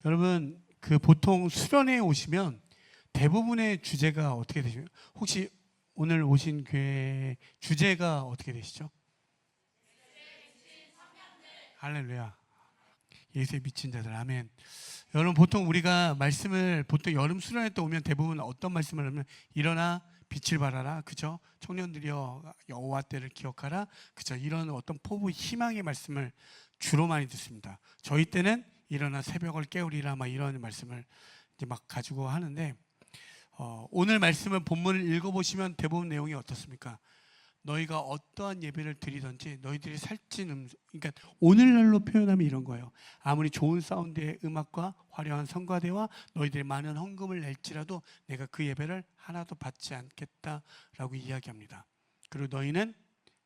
여러분 그 보통 수련회에 오시면 대부분의 주제가 어떻게 되시죠? 혹시 오늘 오신 교회 주제가 어떻게 되시죠? 할렐루야. 예수에 미친 자들. 아멘. 여러분 보통 우리가 말씀을 보통 여름 수련회 때 오면 대부분 어떤 말씀을 하면 일어나 빛을 발하라. 그죠? 청년들이여 여호와 때를 기억하라. 그죠? 이런 어떤 포부 희망의 말씀을 주로 많이 듣습니다. 저희 때는 일어나 새벽을 깨우리라 막 이런 말씀을 이제 막 가지고 하는데 오늘 말씀을 본문을 읽어보시면 대부분 내용이 어떻습니까? 너희가 어떠한 예배를 드리든지 너희들이 살찐 그러니까 오늘날로 표현하면 이런 거예요. 아무리 좋은 사운드의 음악과 화려한 성가대와 너희들이 많은 헌금을 낼지라도 내가 그 예배를 하나도 받지 않겠다라고 이야기합니다. 그리고 너희는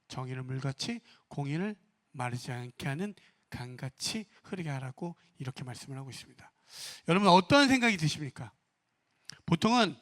정의를 물같이 공의를 마르지 않게 하는 강같이 흐르게 하라고 이렇게 말씀을 하고 있습니다. 여러분 어떠한 생각이 드십니까? 보통은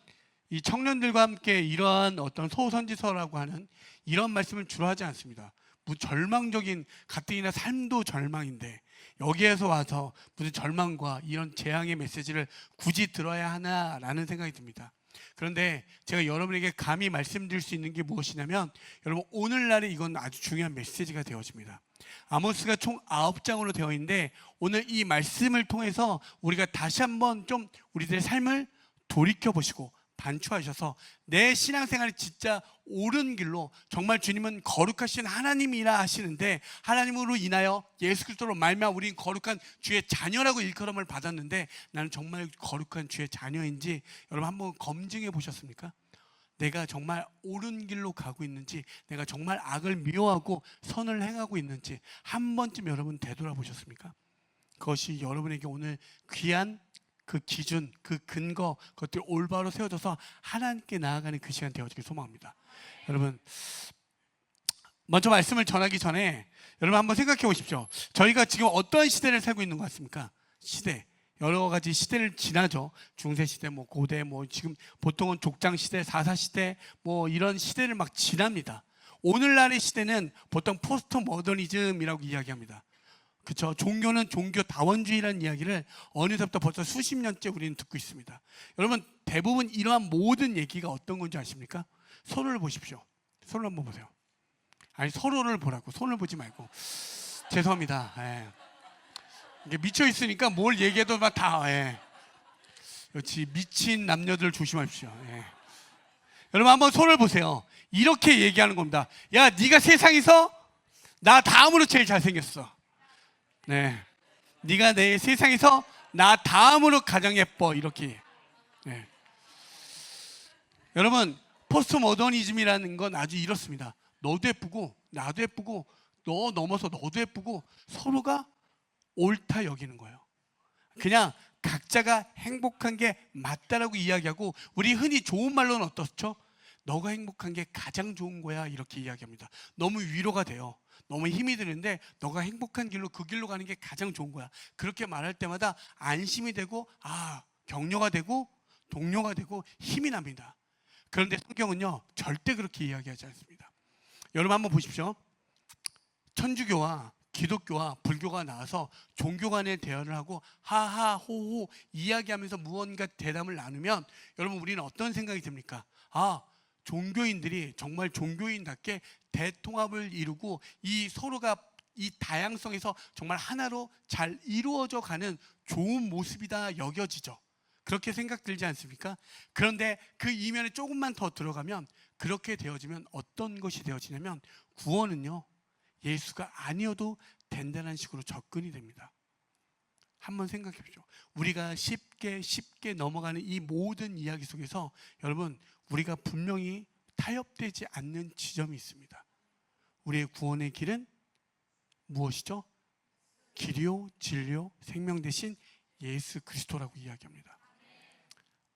이 청년들과 함께 이러한 어떤 소선지서라고 하는 이런 말씀을 주로 하지 않습니다. 절망적인 가뜩이나 삶도 절망인데 여기에서 와서 무슨 절망과 이런 재앙의 메시지를 굳이 들어야 하나라는 생각이 듭니다. 그런데 제가 여러분에게 감히 말씀드릴 수 있는 게 무엇이냐면 여러분 오늘날에 이건 아주 중요한 메시지가 되어집니다. 아모스가 총 9장으로 되어 있는데 오늘 이 말씀을 통해서 우리가 다시 한번 좀 우리들의 삶을 돌이켜보시고 반추하셔서 내 신앙생활이 진짜 옳은 길로 정말 주님은 거룩하신 하나님이라 하시는데 하나님으로 인하여 예수 그리스도로 말미암아 우린 거룩한 주의 자녀라고 일컬음을 받았는데 나는 정말 거룩한 주의 자녀인지 여러분 한번 검증해 보셨습니까? 내가 정말 옳은 길로 가고 있는지 내가 정말 악을 미워하고 선을 행하고 있는지 한 번쯤 여러분 되돌아보셨습니까? 그것이 여러분에게 오늘 귀한 그 기준, 그 근거, 그것들이 올바로 세워져서 하나님께 나아가는 그 시간 되어지길 소망합니다. 여러분, 먼저 말씀을 전하기 전에 여러분 한번 생각해 보십시오. 저희가 지금 어떠한 시대를 살고 있는 것 같습니까? 시대. 여러 가지 시대를 지나죠. 중세시대, 뭐 고대, 뭐 지금 보통은 족장시대, 사사시대, 뭐 이런 시대를 막 지납니다. 오늘날의 시대는 보통 포스트 모더니즘이라고 이야기합니다. 그렇죠. 종교는 종교 다원주의라는 이야기를 어느새부터 벌써 수십 년째 우리는 듣고 있습니다. 여러분 대부분 이러한 모든 얘기가 어떤 건지 아십니까? 서로를 보십시오. 서로 한번 보세요. 아니 서로를 보라고 손을 보지 말고. 죄송합니다. 예. 이게 미쳐 있으니까 뭘 얘기해도 막 다. 예. 역시 미친 남녀들 조심하십시오. 예. 여러분 한번 손을 보세요. 이렇게 얘기하는 겁니다. 야, 네가 세상에서 나 다음으로 제일 잘생겼어. 네, 네가 내 세상에서 나 다음으로 가장 예뻐 이렇게. 네. 여러분 포스트 모더니즘이라는 건 아주 이렇습니다. 너도 예쁘고 나도 예쁘고 너 넘어서 너도 예쁘고 서로가 옳다 여기는 거예요. 그냥 각자가 행복한 게 맞다라고 이야기하고 우리 흔히 좋은 말로는 어떻죠? 너가 행복한 게 가장 좋은 거야 이렇게 이야기합니다. 너무 위로가 돼요. 너무 힘이 드는데 너가 행복한 길로 그 길로 가는 게 가장 좋은 거야. 그렇게 말할 때마다 안심이 되고 격려가 되고 동료가 되고 힘이 납니다. 그런데 성경은요 절대 그렇게 이야기하지 않습니다. 여러분 한번 보십시오. 천주교와 기독교와 불교가 나와서 종교 간의 대화를 하고 하하 호호 이야기하면서 무언가 대담을 나누면 여러분 우리는 어떤 생각이 듭니까? 종교인들이 정말 종교인답게 대통합을 이루고 이 서로가 이 다양성에서 정말 하나로 잘 이루어져 가는 좋은 모습이다 여겨지죠. 그렇게 생각 들지 않습니까? 그런데 그 이면에 조금만 더 들어가면 그렇게 되어지면 어떤 것이 되어지냐면 구원은요 예수가 아니어도 된다는 식으로 접근이 됩니다. 한번 생각해 보십시오. 우리가 쉽게 넘어가는 이 모든 이야기 속에서 여러분 우리가 분명히 타협되지 않는 지점이 있습니다. 우리의 구원의 길은 무엇이죠? 길이요 진리요 생명 대신 예수 그리스도라고 이야기합니다.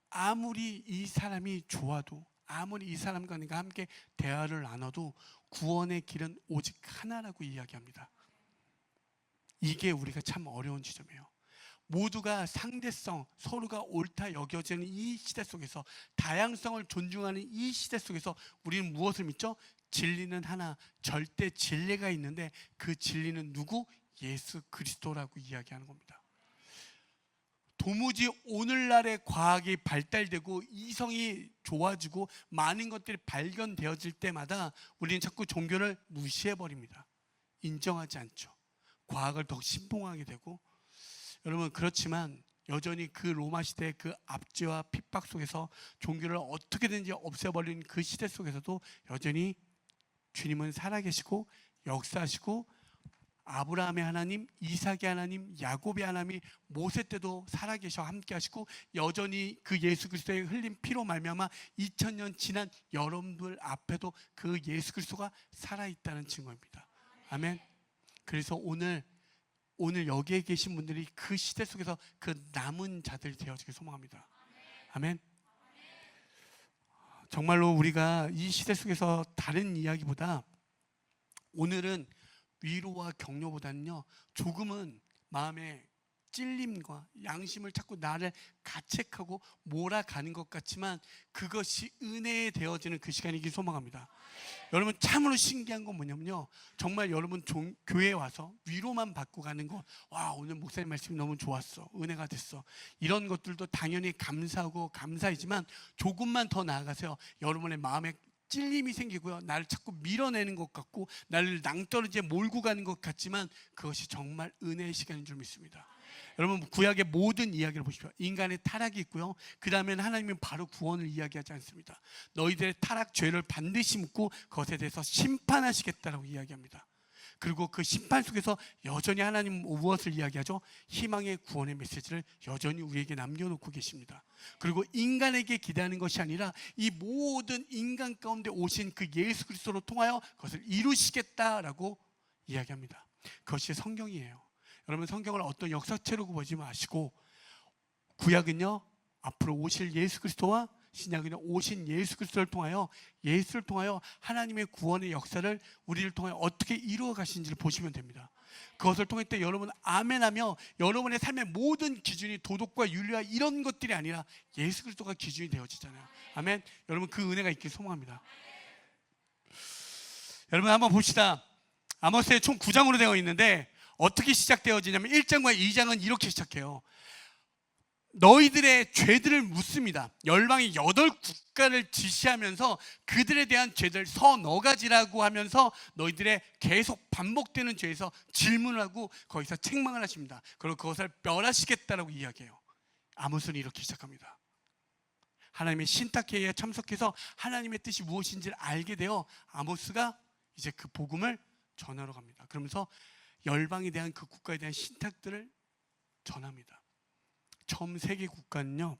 아무리 이 사람이 좋아도 아무리 이 사람과 내가 함께 대화를 나눠도 구원의 길은 오직 하나라고 이야기합니다. 이게 우리가 참 어려운 지점이에요. 모두가 상대성, 서로가 옳다 여겨지는 이 시대 속에서 다양성을 존중하는 이 시대 속에서 우리는 무엇을 믿죠? 진리는 하나, 절대 진리가 있는데 그 진리는 누구? 예수 그리스도라고 이야기하는 겁니다. 도무지 오늘날의 과학이 발달되고 이성이 좋아지고 많은 것들이 발견되어질 때마다 우리는 자꾸 종교를 무시해버립니다. 인정하지 않죠. 과학을 더 신봉하게 되고. 여러분, 그렇지만 여전히 그 로마 시대의 그 압제와 핍박 속에서 종교를 어떻게든지 없애버린 그 시대 속에서도 여전히 주님은 살아계시고 역사하시고, 아브라함의 하나님, 이삭의 하나님, 야곱의 하나님이 모세 때도 살아계셔 함께 하시고, 여전히 그 예수 그리스도의 흘린 피로 말미암아 2000년 지난 여러분들 앞에도 그 예수 그리스도가 살아있다는 증거입니다. 아멘. 그래서 오늘 여기에 계신 분들이 그 시대 속에서 그 남은 자들이 되어지길 소망합니다. 아멘. 정말로 우리가 이 시대 속에서 다른 이야기보다 오늘은 위로와 격려보다는요, 조금은 마음의 찔림과 양심을 자꾸 나를 가책하고 몰아가는 것 같지만 그것이 은혜에 되어지는 그 시간이길 소망합니다. 여러분, 참으로 신기한 건 뭐냐면요, 정말 여러분 교회에 와서 위로만 받고 가는 거, 와, 오늘 목사님 말씀이 너무 좋았어, 은혜가 됐어, 이런 것들도 당연히 감사하고 감사이지만 조금만 더 나아가세요. 여러분의 마음에 찔림이 생기고요, 나를 자꾸 밀어내는 것 같고 나를 낭떠러지에 몰고 가는 것 같지만 그것이 정말 은혜의 시간인 줄 믿습니다. 여러분, 구약의 모든 이야기를 보십시오. 인간의 타락이 있고요, 그 다음에는 하나님은 바로 구원을 이야기하지 않습니다. 너희들의 타락 죄를 반드시 묻고 그것에 대해서 심판하시겠다라고 이야기합니다. 그리고 그 심판 속에서 여전히 하나님 무엇을 이야기하죠? 희망의 구원의 메시지를 여전히 우리에게 남겨놓고 계십니다. 그리고 인간에게 기대하는 것이 아니라 이 모든 인간 가운데 오신 그 예수 그리스도로 통하여 그것을 이루시겠다라고 이야기합니다. 그것이 성경이에요. 여러분, 성경을 어떤 역사책으로 보지 마시고, 구약은요, 앞으로 오실 예수 그리스도와 신약은요, 오신 예수 그리스도를 통하여, 예수를 통하여 하나님의 구원의 역사를 우리를 통하여 어떻게 이루어 가시는지를 보시면 됩니다. 그것을 통할 때 여러분 아멘하며 여러분의 삶의 모든 기준이 도덕과 윤리와 이런 것들이 아니라 예수 그리스도가 기준이 되어지잖아요. 아멘. 여러분, 그 은혜가 있길 소망합니다. 여러분, 한번 봅시다. 아모스의 총 9장으로 되어 있는데 어떻게 시작되어지냐면 1장과 2장은 이렇게 시작해요. 너희들의 죄들을 묻습니다. 열방이 8국가를 지시하면서 그들에 대한 죄들 서너 가지라고 하면서 너희들의 계속 반복되는 죄에서 질문을 하고 거기서 책망을 하십니다. 그리고 그것을 멸하시겠다라고 이야기해요. 아모스는 이렇게 시작합니다. 하나님의 신탁회의에 참석해서 하나님의 뜻이 무엇인지를 알게 되어 아모스가 이제 그 복음을 전하러 갑니다. 그러면서 열방에 대한 그 국가에 대한 신탁들을 전합니다. 처음 세계 국가는요,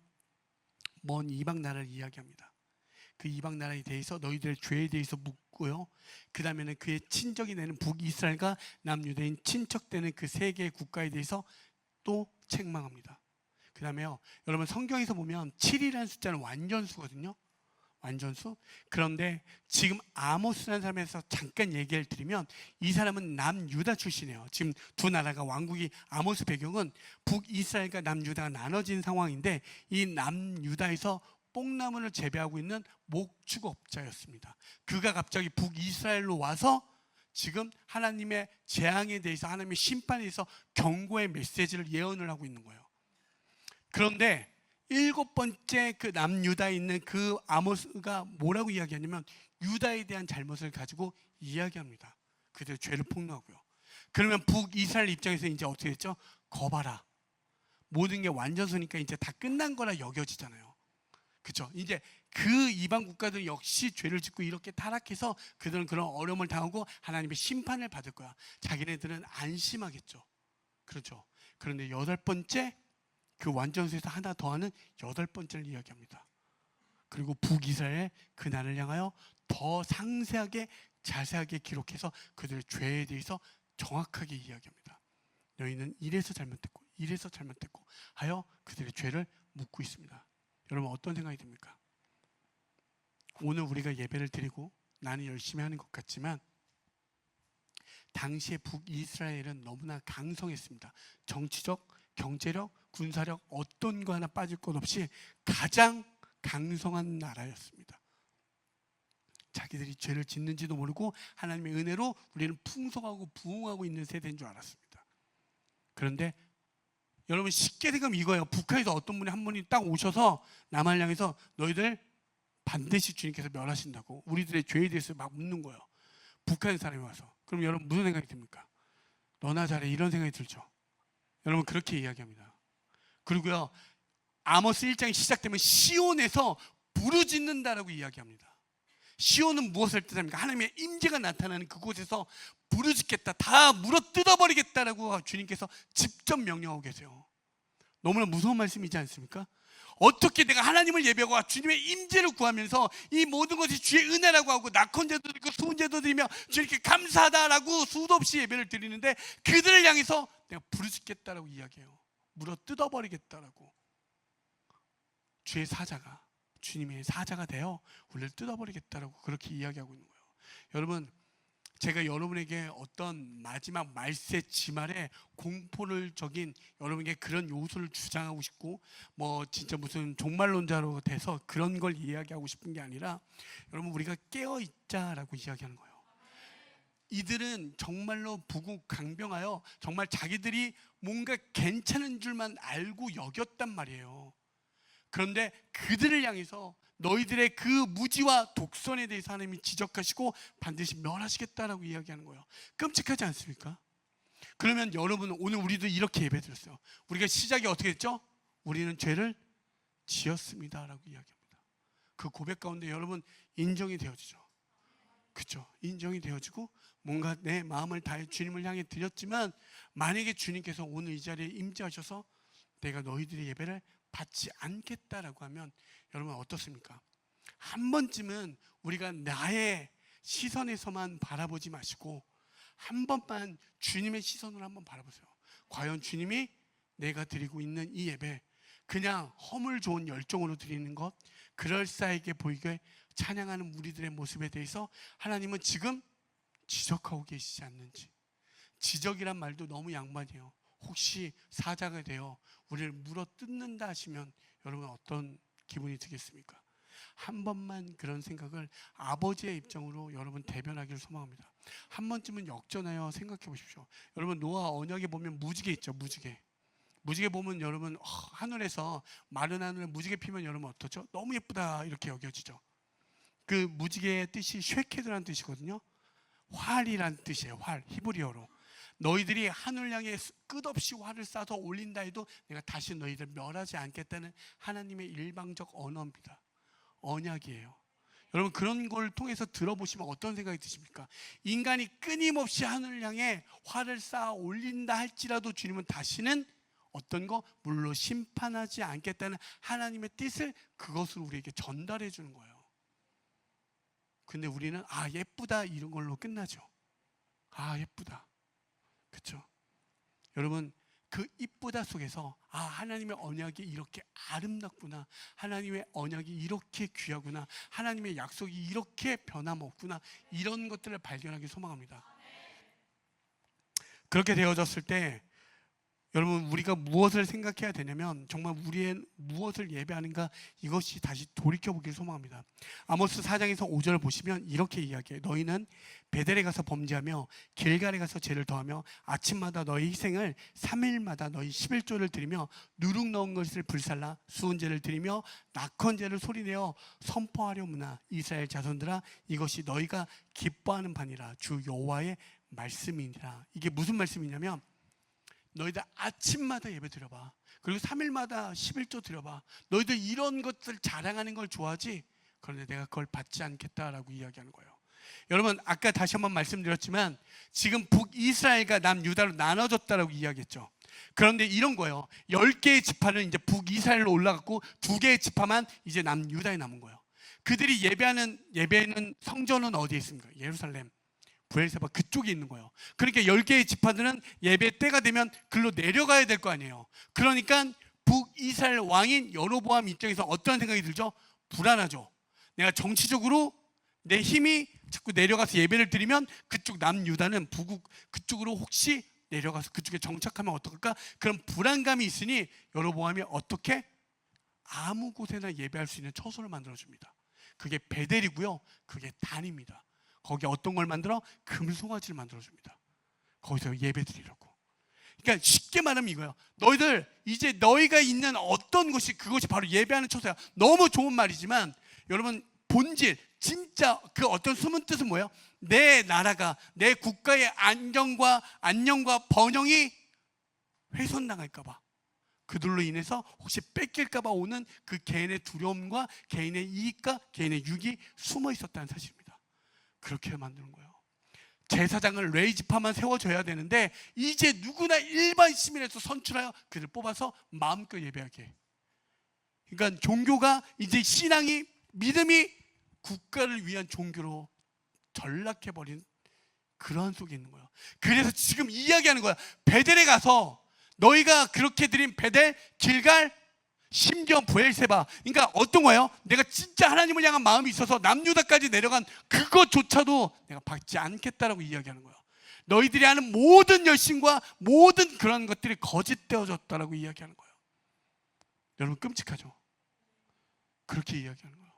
먼 이방 나라를 이야기합니다. 그 이방 나라에 대해서 너희들의 죄에 대해서 묻고요, 그 다음에는 그의 친척이 되는 북이스라엘과 남유대인 친척되는 그 세 개의 국가에 대해서 또 책망합니다. 그 다음에요, 여러분 성경에서 보면 7이라는 숫자는 완전수거든요. 완전수. 그런데 지금 아모스라는 사람에서 잠깐 얘기를 드리면 이 사람은 남유다 출신이에요. 지금 두 나라가 왕국이, 아모스 배경은 북이스라엘과 남유다가 나눠진 상황인데 이 남유다에서 뽕나무를 재배하고 있는 목축업자였습니다. 그가 갑자기 북이스라엘로 와서 지금 하나님의 재앙에 대해서, 하나님의 심판에 대해서 경고의 메시지를 예언을 하고 있는 거예요. 그런데 7번째 그 남유다에 있는 그 아모스가 뭐라고 이야기하냐면 유다에 대한 잘못을 가지고 이야기합니다. 그들의 죄를 폭로하고요. 그러면 북이스라엘 입장에서 이제 어떻게 됐죠? 거봐라, 모든 게 완전수니까 이제 다 끝난 거라 여겨지잖아요. 그렇죠? 이제 그 이방 국가들 역시 죄를 짓고 이렇게 타락해서 그들은 그런 어려움을 당하고 하나님의 심판을 받을 거야. 자기네들은 안심하겠죠. 그렇죠? 그런데 8번째, 그 완전수에서 하나 더하는 8번째를 이야기합니다. 그리고 북이스라엘의 그날을 향하여 더 상세하게 자세하게 기록해서 그들의 죄에 대해서 정확하게 이야기합니다. 너희는 이래서 잘못됐고 이래서 잘못됐고 하여 그들의 죄를 묻고 있습니다. 여러분, 어떤 생각이 듭니까? 오늘 우리가 예배를 드리고 나는 열심히 하는 것 같지만 당시의 북이스라엘은 너무나 강성했습니다. 정치적, 경제력, 군사력 어떤 거 하나 빠질 것 없이 가장 강성한 나라였습니다. 자기들이 죄를 짓는지도 모르고 하나님의 은혜로 우리는 풍성하고 부흥하고 있는 세대인 줄 알았습니다. 그런데 여러분 쉽게 생각하면 이거예요. 북한에서 어떤 분이 한 분이 딱 오셔서 남한을 향해서 너희들 반드시 주님께서 멸하신다고 우리들의 죄에 대해서 막 묻는 거예요. 북한 사람이 와서. 그럼 여러분 무슨 생각이 듭니까? 너나 잘해 이런 생각이 들죠. 여러분 그렇게 이야기합니다. 그리고요 아모스 1장이 시작되면 시온에서 부르짖는다라고 이야기합니다. 시온은 무엇을 뜻합니까? 하나님의 임재가 나타나는 그곳에서 부르짖겠다, 다 물어 뜯어버리겠다라고 주님께서 직접 명령하고 계세요. 너무나 무서운 말씀이지 않습니까? 어떻게 내가 하나님을 예배하고 주님의 임재를 구하면서 이 모든 것이 주의 은혜라고 하고 낙헌제도 드리고 수훈제도 드리며 주님께 감사하다라고 수도 없이 예배를 드리는데 그들을 향해서 내가 부르짖겠다라고 이야기해요. 물어 뜯어버리겠다라고. 주의 사자가 주님의 사자가 되어 우리를 뜯어버리겠다라고 그렇게 이야기하고 있는 거예요. 여러분 제가 여러분에게 어떤 마지막 말세 지말에 공포를 적인 여러분에게 그런 요소를 주장하고 싶고 뭐 진짜 무슨 종말론자로 돼서 그런 걸 이야기하고 싶은 게 아니라 여러분 우리가 깨어있자라고 이야기하는 거예요. 이들은 정말로 부국강병하여 정말 자기들이 뭔가 괜찮은 줄만 알고 여겼단 말이에요. 그런데 그들을 향해서 너희들의 그 무지와 독선에 대해서 하나님이 지적하시고 반드시 멸하시겠다라고 이야기하는 거예요. 끔찍하지 않습니까? 그러면 여러분 오늘 우리도 이렇게 예배드렸어요. 우리가 시작이 어떻게 했죠? 우리는 죄를 지었습니다라고 이야기합니다. 그 고백 가운데 여러분 인정이 되어지죠. 그렇죠? 인정이 되어지고 뭔가 내 마음을 다해 주님을 향해 드렸지만 만약에 주님께서 오늘 이 자리에 임재하셔서 내가 너희들의 예배를 받지 않겠다라고 하면 여러분 어떻습니까? 한 번쯤은 우리가 나의 시선에서만 바라보지 마시고 한 번만 주님의 시선으로 한번 바라보세요. 과연 주님이 내가 드리고 있는 이 예배 그냥 허물 좋은 열정으로 드리는 것, 그럴싸하게 보이게 찬양하는 우리들의 모습에 대해서 하나님은 지금 지적하고 계시지 않는지. 지적이란 말도 너무 양반이에요. 혹시 사자가 되어 우리를 물어 뜯는다 하시면 여러분 어떤 기분이 드겠습니까? 한 번만 그런 생각을 아버지의 입장으로 여러분 대변하기를 소망합니다. 한 번쯤은 역전하여 생각해 보십시오. 여러분 노아 언약에 보면 무지개 있죠. 무지개. 무지개 보면 여러분 하늘에서 마른 하늘에 무지개 피면 여러분 어떠죠? 너무 예쁘다 이렇게 여겨지죠. 그 무지개의 뜻이 쉐케드라는 뜻이거든요. 활이란 뜻이에요. 활, 히브리어로. 너희들이 하늘 향해 끝없이 활을 쏴서 올린다 해도 내가 다시 너희들 멸하지 않겠다는 하나님의 일방적 언어입니다. 언약이에요. 여러분 그런 걸 통해서 들어보시면 어떤 생각이 드십니까? 인간이 끊임없이 하늘을 향해 활을 쏴 올린다 할지라도 주님은 다시는 어떤 거 물로 심판하지 않겠다는 하나님의 뜻을 그것으로 우리에게 전달해 주는 거예요. 근데 우리는 예쁘다 이런 걸로 끝나죠. 예쁘다. 그렇죠? 여러분 그 이쁘다 속에서 하나님의 언약이 이렇게 아름답구나, 하나님의 언약이 이렇게 귀하구나, 하나님의 약속이 이렇게 변함없구나, 이런 것들을 발견하기 소망합니다. 그렇게 되어졌을 때 여러분 우리가 무엇을 생각해야 되냐면 정말 우리의 무엇을 예배하는가 이것이 다시 돌이켜보길 소망합니다. 아모스 4장에서 5절을 보시면 이렇게 이야기해요. 너희는 베델에 가서 범죄하며 길갈에 가서 죄를 더하며 아침마다 너희 희생을 3일마다 너희 11조를 드리며 누룩 넣은 것을 불살라 수은제를 드리며 낙헌제를 소리내어 선포하려무나 이스라엘 자손들아 이것이 너희가 기뻐하는 바니라 주 여호와의 말씀이니라. 이게 무슨 말씀이냐면 너희들 아침마다 예배 드려봐. 그리고 3일마다 11조 드려봐. 너희들 이런 것들 자랑하는 걸 좋아하지? 그런데 내가 그걸 받지 않겠다라고 이야기하는 거예요. 여러분 아까 다시 한번 말씀드렸지만 지금 북이스라엘과 남유다로 나눠졌다라고 이야기했죠. 그런데 이런 거예요. 10개의 지파는 이제 북이스라엘로 올라갔고 2개의 지파만 이제 남유다에 남은 거예요. 그들이 예배는 성전은 어디에 있습니까? 예루살렘. 부엘세바 그쪽에 있는 거예요. 그러니까 10개의 지파들은 예배 때가 되면 글로 내려가야 될 거 아니에요. 그러니까 북이스라엘 왕인 여로보암 입장에서 어떤 생각이 들죠? 불안하죠. 내가 정치적으로 내 힘이 자꾸 내려가서 예배를 드리면 그쪽 남유다는 북국 그쪽으로 혹시 내려가서 그쪽에 정착하면 어떨까? 그런 불안감이 있으니 여로보암이 어떻게 아무 곳에나 예배할 수 있는 처소를 만들어줍니다. 그게 베델이고요. 그게 단입니다. 거기에 어떤 걸 만들어? 금송아지를 만들어줍니다. 거기서 예배 드리려고. 그러니까 쉽게 말하면 이거예요. 너희들 이제 너희가 있는 어떤 곳이 그것이 바로 예배하는 처소야. 너무 좋은 말이지만 여러분 본질 진짜 그 어떤 숨은 뜻은 뭐예요? 내 나라가 내 국가의 안녕과 번영이 훼손당할까 봐, 그들로 인해서 혹시 뺏길까 봐 오는 그 개인의 두려움과 개인의 이익과 개인의 유익이 숨어 있었다는 사실입니다. 그렇게 만드는 거예요. 제사장을 레위지파만 세워줘야 되는데 이제 누구나 일반 시민에서 선출하여 그를 뽑아서 마음껏 예배하게 해. 그러니까 종교가 이제 신앙이 믿음이 국가를 위한 종교로 전락해버린 그런 속에 있는 거예요. 그래서 지금 이야기하는 거야. 베델에 가서 너희가 그렇게 드린 베델, 길갈, 심지어 브엘세바, 그러니까 어떤 거예요? 내가 진짜 하나님을 향한 마음이 있어서 남유다까지 내려간 그것조차도 내가 받지 않겠다라고 이야기하는 거예요. 너희들이 하는 모든 열심과 모든 그런 것들이 거짓되어졌다라고 이야기하는 거예요. 여러분 끔찍하죠? 그렇게 이야기하는 거예요.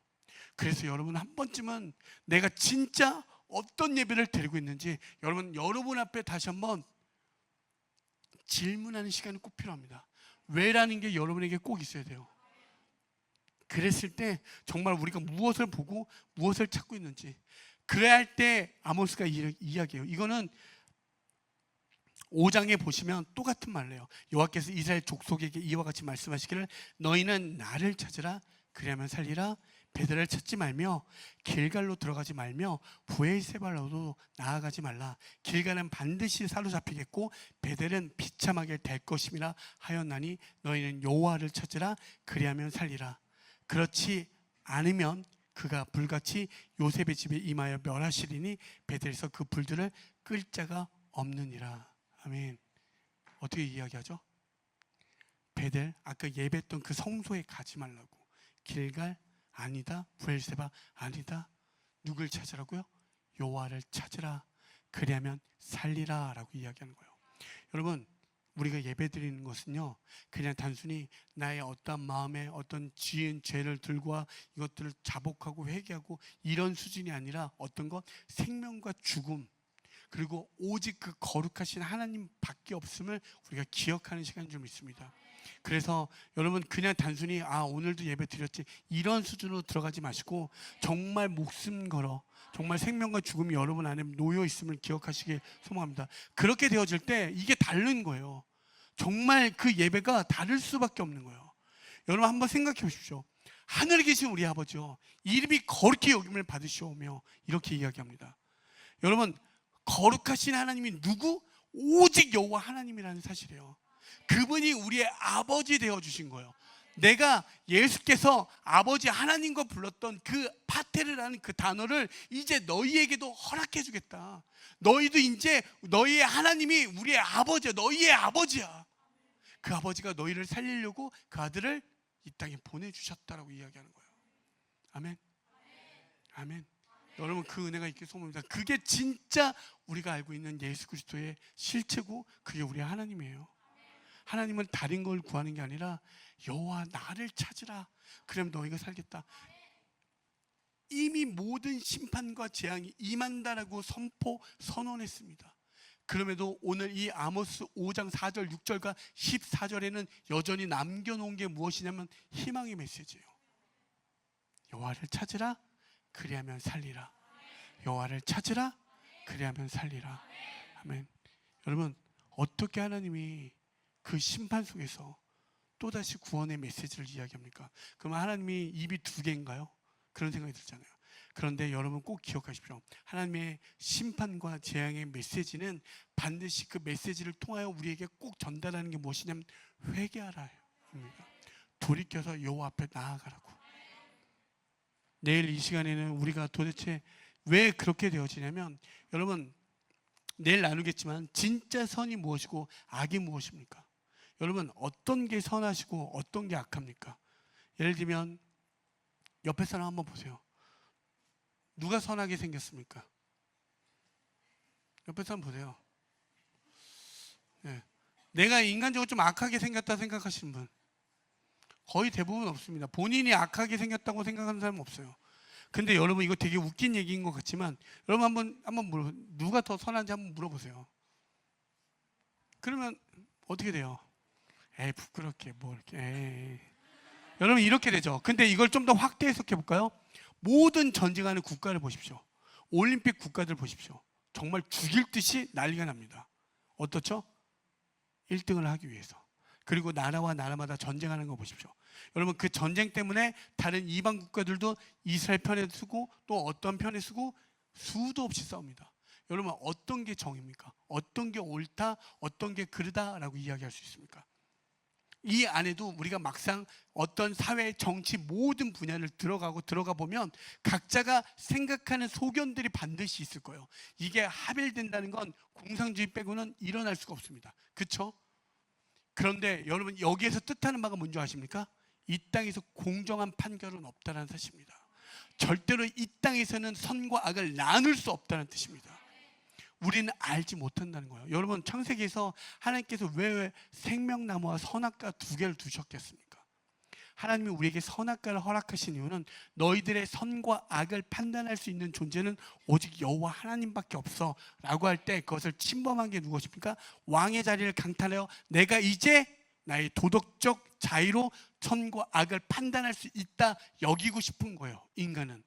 그래서 여러분 한 번쯤은 내가 진짜 어떤 예배를 드리고 있는지 여러분 앞에 다시 한번 질문하는 시간이 꼭 필요합니다. 왜라는 게 여러분에게 꼭 있어야 돼요. 그랬을 때 정말 우리가 무엇을 보고 무엇을 찾고 있는지, 그래야 할 때 아모스가 이야기해요. 이거는 5장에 보시면 똑같은 말을 해요. 여호와께서 이스라엘 족속에게 이와 같이 말씀하시기를 너희는 나를 찾으라 그리하면 살리라. 베델을 찾지 말며 길갈로 들어가지 말며 브엘세바로도 나아가지 말라. 길갈은 반드시 사로잡히겠고 베델은 비참하게 될 것임이라 하였나니 너희는 여호와를 찾으라 그리하면 살리라. 그렇지 않으면 그가 불같이 요셉의 집에 임하여 멸하시리니 베델에서 그 불들을 끌 자가 없느니라. 아멘. 어떻게 이야기하죠? 베델, 아까 예배했던 그 성소에 가지 말라고. 길갈 아니다. 브엘세바 아니다. 누굴 찾으라고요? 여호와를 찾으라 그리하면 살리라 라고 이야기하는 거예요. 여러분 우리가 예배 드리는 것은요 그냥 단순히 나의 어떤 마음에 어떤 지은 죄를 들고 이것들을 자복하고 회개하고 이런 수준이 아니라 어떤 것 생명과 죽음 그리고 오직 그 거룩하신 하나님 밖에 없음을 우리가 기억하는 시간이 좀 있습니다. 그래서 여러분 그냥 단순히 오늘도 예배 드렸지 이런 수준으로 들어가지 마시고 정말 목숨 걸어 정말 생명과 죽음이 여러분 안에 놓여 있음을 기억하시길 소망합니다. 그렇게 되어질 때 이게 다른 거예요. 정말 그 예배가 다를 수밖에 없는 거예요. 여러분 한번 생각해 보십시오. 하늘에 계신 우리 아버지요 이름이 거룩히 여김을 받으시오며 이렇게 이야기합니다. 여러분 거룩하신 하나님이 누구? 오직 여호와 하나님이라는 사실이에요. 그분이 우리의 아버지 되어주신 거예요. 내가 예수께서 아버지 하나님과 불렀던 그 파테르라는 그 단어를 이제 너희에게도 허락해 주겠다. 너희도 이제 너희의 하나님이 우리의 아버지야. 너희의 아버지야. 그 아버지가 너희를 살리려고 그 아들을 이 땅에 보내주셨다라고 이야기하는 거예요. 아멘. 아멘. 여러분 그 은혜가 있길 소망합니다. 그게 진짜 우리가 알고 있는 예수 그리스도의 실체고 그게 우리의 하나님이에요. 하나님은 다른 걸 구하는 게 아니라 여호와 나를 찾으라 그럼 너희가 살겠다. 이미 모든 심판과 재앙이 임한다라고 선언했습니다. 그럼에도 오늘 이 아모스 5장 4절 6절과 14절에는 여전히 남겨놓은 게 무엇이냐면 희망의 메시지예요. 여호와를 찾으라 그리하면 살리라. 여호와를 찾으라 그리하면 살리라. 아멘. 여러분 어떻게 하나님이 그 심판 속에서 또다시 구원의 메시지를 이야기합니까? 그러면 하나님이 입이 두 개인가요? 그런 생각이 들잖아요. 그런데 여러분 꼭 기억하십시오. 하나님의 심판과 재앙의 메시지는 반드시 그 메시지를 통하여 우리에게 꼭 전달하는 게 무엇이냐면 회개하라 입니다. 돌이켜서 여호와 앞에 나아가라고. 내일 이 시간에는 우리가 도대체 왜 그렇게 되어지냐면 여러분 내일 나누겠지만 진짜 선이 무엇이고 악이 무엇입니까? 여러분 어떤 게 선하시고 어떤 게 악합니까? 예를 들면 옆에 사람 한번 보세요. 누가 선하게 생겼습니까? 옆에 사람 보세요. 네. 내가 인간적으로 좀 악하게 생겼다 생각하시는 분 거의 대부분 없습니다. 본인이 악하게 생겼다고 생각하는 사람은 없어요. 근데 여러분 이거 되게 웃긴 얘기인 것 같지만 여러분 한번 누가 더 선한지 한번 물어보세요. 그러면 어떻게 돼요? 에이 부끄럽게 뭐 이렇게 에이. 여러분 이렇게 되죠. 근데 이걸 좀 더 확대 해석해 볼까요? 모든 전쟁하는 국가를 보십시오. 올림픽 국가들 보십시오. 정말 죽일 듯이 난리가 납니다. 어떻죠? 1등을 하기 위해서. 그리고 나라와 나라마다 전쟁하는 거 보십시오. 여러분 그 전쟁 때문에 다른 이방 국가들도 이스라엘 편에 서고 또 어떤 편에 서고 수도 없이 싸웁니다. 여러분 어떤 게 정입니까? 어떤 게 옳다, 어떤 게 그르다라고 이야기할 수 있습니까? 이 안에도 우리가 막상 어떤 사회, 정치 모든 분야를 들어가 보면 각자가 생각하는 소견들이 반드시 있을 거예요. 이게 합일된다는 건 공산주의 빼고는 일어날 수가 없습니다. 그렇죠? 그런데 여러분 여기에서 뜻하는 바가 뭔지 아십니까? 이 땅에서 공정한 판결은 없다는 사실입니다. 절대로 이 땅에서는 선과 악을 나눌 수 없다는 뜻입니다. 우리는 알지 못한다는 거예요. 여러분 창세기에서 하나님께서 왜 생명나무와 선악과 두 개를 두셨겠습니까? 하나님이 우리에게 선악과를 허락하신 이유는 너희들의 선과 악을 판단할 수 있는 존재는 오직 여호와 하나님밖에 없어 라고 할 때 그것을 침범한 게 누구십니까? 왕의 자리를 강탈하여 내가 이제 나의 도덕적 자유로 선과 악을 판단할 수 있다 여기고 싶은 거예요. 인간은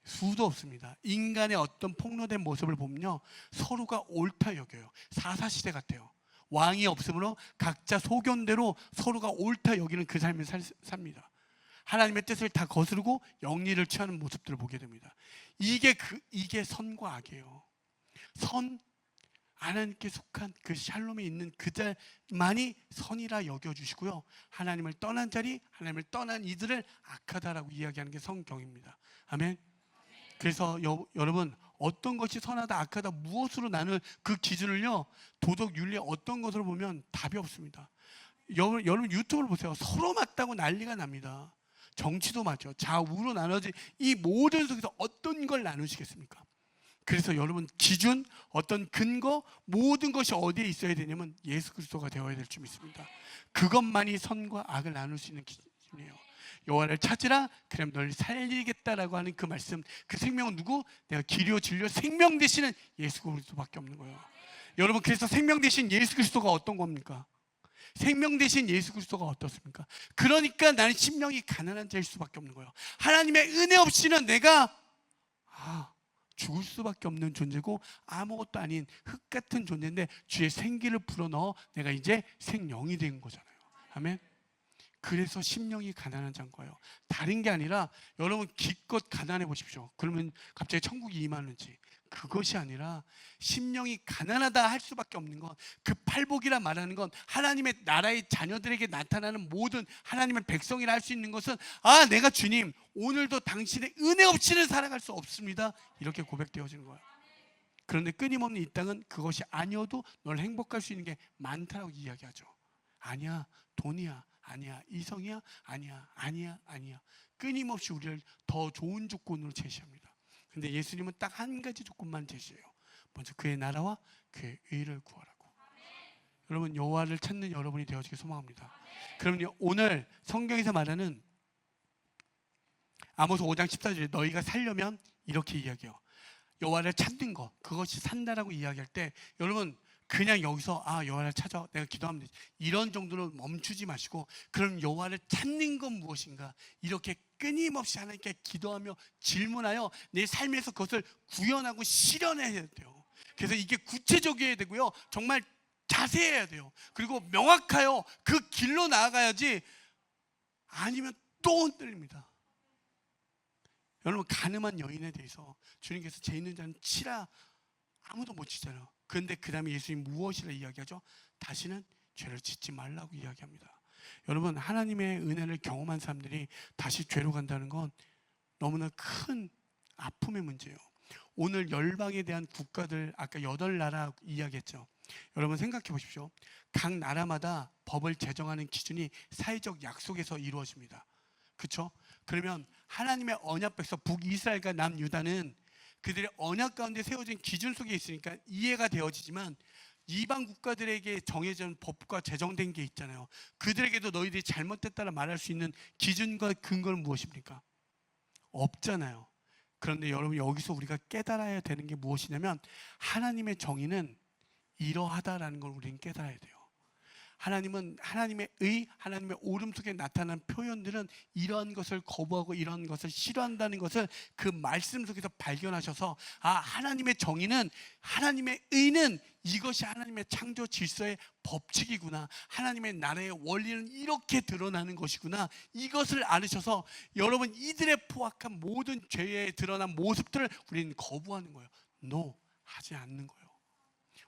수도 없습니다. 인간의 어떤 폭로된 모습을 보면요 서로가 옳다 여겨요. 사사시대 같아요. 왕이 없으므로 각자 소견대로 서로가 옳다 여기는 그 삶을 삽니다. 하나님의 뜻을 다 거스르고 영리를 취하는 모습들을 보게 됩니다. 이게 선과 악이에요. 선 하나님께 속한 그 샬롬에 있는 그 자만이 선이라 여겨주시고요. 하나님을 떠난 자리, 하나님을 떠난 이들을 악하다라고 이야기하는 게 성경입니다. 아멘. 그래서 여러분 어떤 것이 선하다 악하다 무엇으로 나눌 그 기준을요 도덕 윤리 어떤 것으로 보면 답이 없습니다. 여러분 유튜브를 보세요. 서로 맞다고 난리가 납니다. 정치도 맞죠. 좌우로 나눠진 이 모든 속에서 어떤 걸 나누시겠습니까? 그래서 여러분 기준 어떤 근거 모든 것이 어디에 있어야 되냐면 예수 그리스도가 되어야 될 줄 믿습니다. 그것만이 선과 악을 나눌 수 있는 기준이에요. 여호와를 찾으라 그럼 널 살리겠다라고 하는 그 말씀 그 생명은 누구? 내가 길이요 진리요 생명 되시는 예수 그리스도밖에 없는 거예요. 여러분 그래서 생명 되신 예수 그리스도가 어떤 겁니까? 생명 되신 예수 그리스도가 어떻습니까? 그러니까 나는 심령이 가난한 자일 수밖에 없는 거예요. 하나님의 은혜 없이는 내가 죽을 수밖에 없는 존재고 아무것도 아닌 흙 같은 존재인데 주의 생기를 불어넣어 내가 이제 생명이 된 거잖아요. 아멘. 그래서 심령이 가난한 자인 거예요. 다른 게 아니라 여러분 기껏 가난해 보십시오. 그러면 갑자기 천국이 임하는지 그것이 아니라 심령이 가난하다 할 수밖에 없는 건 그 팔복이라 말하는 건 하나님의 나라의 자녀들에게 나타나는 모든 하나님의 백성이라 할 수 있는 것은 내가 주님 오늘도 당신의 은혜 없이는 살아갈 수 없습니다. 이렇게 고백되어지는 거예요. 그런데 끊임없는 이 땅은 그것이 아니어도 널 행복할 수 있는 게 많다고 이야기하죠. 아니야 돈이야 아니야 이성이야 아니야 끊임없이 우리를 더 좋은 조건으로 제시합니다. 근데 예수님은 딱 한 가지 조건만 제시해요. 먼저 그의 나라와 그의 의를 구하라고. 여러분 여호와를 찾는 여러분이 되어지길 소망합니다. 그러면 오늘 성경에서 말하는 아모스 5장 14절에 너희가 살려면 이렇게 이야기해요. 여호와를 찾는 것 그것이 산다라고 이야기할 때 여러분 그냥 여기서 여호와를 찾아 내가 기도하면 되지 이런 정도로 멈추지 마시고 그럼 여호와를 찾는 건 무엇인가 이렇게 끊임없이 하나님께 기도하며 질문하여 내 삶에서 그것을 구현하고 실현해야 돼요. 그래서 이게 구체적이어야 되고요 정말 자세해야 돼요. 그리고 명확하여 그 길로 나아가야지 아니면 또 흔들립니다. 여러분 가늠한 여인에 대해서 주님께서 죄 있는 자는 치라 아무도 못 치잖아요. 그런데 그 다음에 예수님 무엇이라 이야기하죠? 다시는 죄를 짓지 말라고 이야기합니다. 여러분 하나님의 은혜를 경험한 사람들이 다시 죄로 간다는 건 너무나 큰 아픔의 문제예요. 오늘 열방에 대한 국가들 아까 8나라 이야기했죠. 여러분 생각해 보십시오. 각 나라마다 법을 제정하는 기준이 사회적 약속에서 이루어집니다. 그렇죠? 그러면 하나님의 언약 백성 북이스라엘과 남유다는 그들의 언약 가운데 세워진 기준 속에 있으니까 이해가 되어지지만 이방 국가들에게 정해진 법과 제정된 게 있잖아요. 그들에게도 너희들이 잘못됐다라 말할 수 있는 기준과 근거는 무엇입니까? 없잖아요. 그런데 여러분 여기서 우리가 깨달아야 되는 게 무엇이냐면 하나님의 정의는 이러하다라는 걸 우리는 깨달아야 돼요. 하나님은 하나님의 의, 하나님의 옳음 속에 나타나는 표현들은 이러한 것을 거부하고 이러한 것을 싫어한다는 것을 그 말씀 속에서 발견하셔서, 아, 하나님의 정의는, 하나님의 의는 이것이 하나님의 창조 질서의 법칙이구나, 하나님의 나라의 원리는 이렇게 드러나는 것이구나, 이것을 알으셔서 여러분, 이들의 포악한 모든 죄에 드러난 모습들을 우리는 거부하는 거예요. No, 하지 않는 거예요.